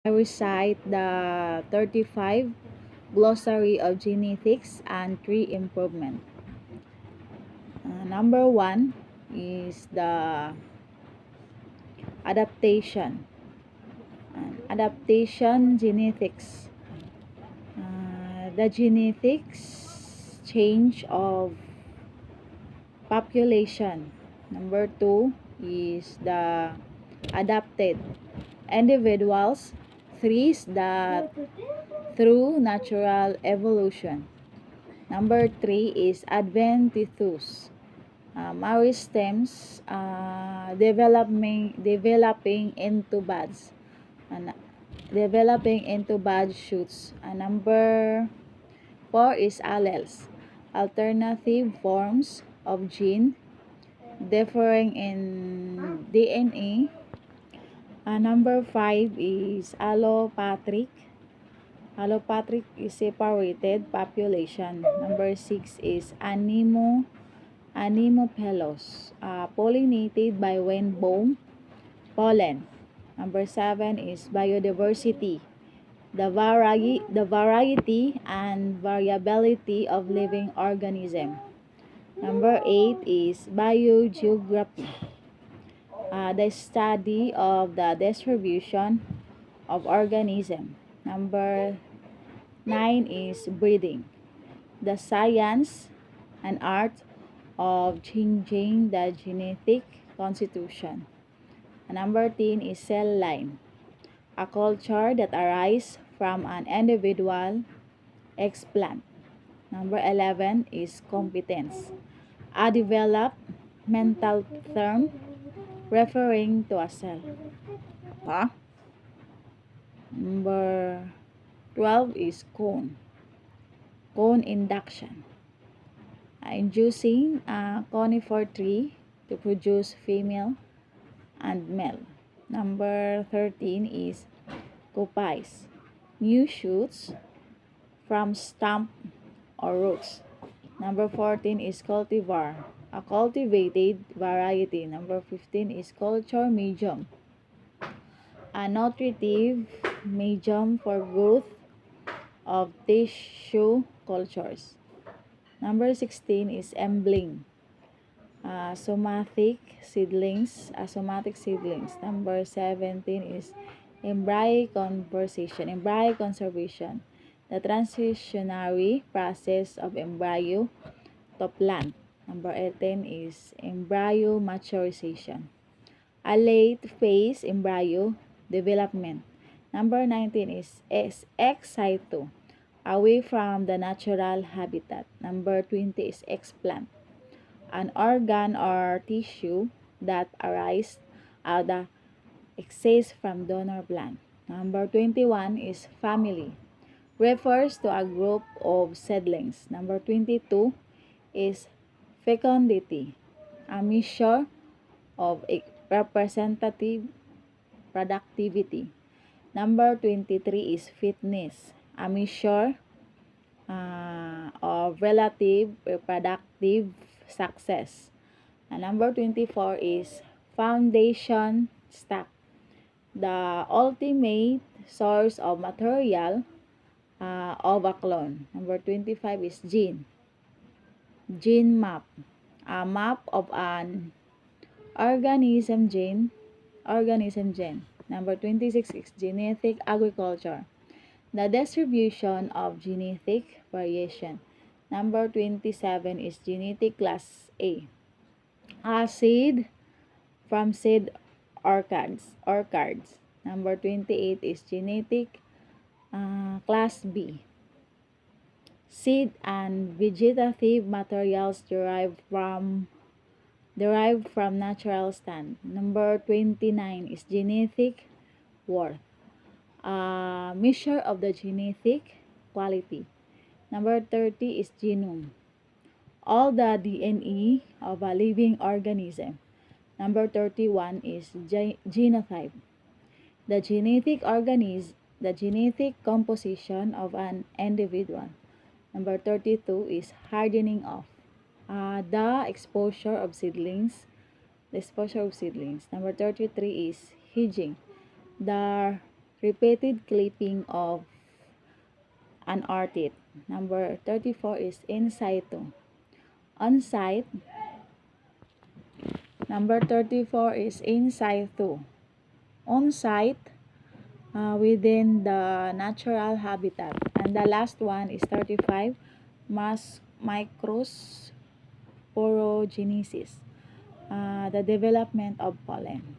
I recite the 35 glossary of genetics and tree improvement. Number one is the adaptation. Adaptation genetics. The genetics change of population. Number two is the adapted individuals, trees that through natural evolution. Number three is adventitious. Meristems developing into buds. And developing into bud shoots. Number four is alleles. Alternative forms of gene differing in DNA. Number five is allopathic. Allopathic is separated population. Number six is Anemopelos, pollinated by rainbow pollen. Number seven is biodiversity, the variety and variability of living organism. Number eight is biogeography, the study of the distribution of organism. Number nine is breeding, the science and art of changing the genetic constitution. Number 10 is cell line, a culture that arises from an individual explant. Number 11 is competence, a developed mental term referring to a cell. Number 12 is cone induction, inducing a conifer tree to produce female and male. Number 13 is copies, new shoots from stump or roots. Number 14 is cultivar, a cultivated variety. Number 15 is culture medium, a nutritive medium for growth of tissue cultures. Number 16 is embling, somatic seedlings. Number 17 is embryo conservation, the transitionary process of embryo to plant. Number 18 is embryo maturation, a late phase embryo development. Number 19 is ex situ, away from the natural habitat. Number 20 is explant, an organ or tissue that arises out of excess from donor plant. Number 21 is family, refers to a group of seedlings. Number 22 is fecundity, a measure of representative productivity. Number 23 is fitness, a measure of relative reproductive success. And number 24 is foundation stock, the ultimate source of material of a clone. Number 25 is gene map, a map of an organism gene. Number 26 is genetic agriculture, the distribution of genetic variation. Number 27 is genetic class A, seed from seed orchids. Number 28 is genetic class B, seed and vegetative materials derived from natural stand. Number 29 is genetic worth, a measure of the genetic quality. Number 30 is genome, all the DNA of a living organism. Number 31 is genotype, the genetic composition of an individual. Number 32 is hardening off, the exposure of seedlings. Number 33 is hedging, the repeated clipping of an orchid. Number 34 is in situ. On site. Number 34 is in situ. On site, within the natural habitat. And the last one is 35, mass microsporogenesis, the development of pollen.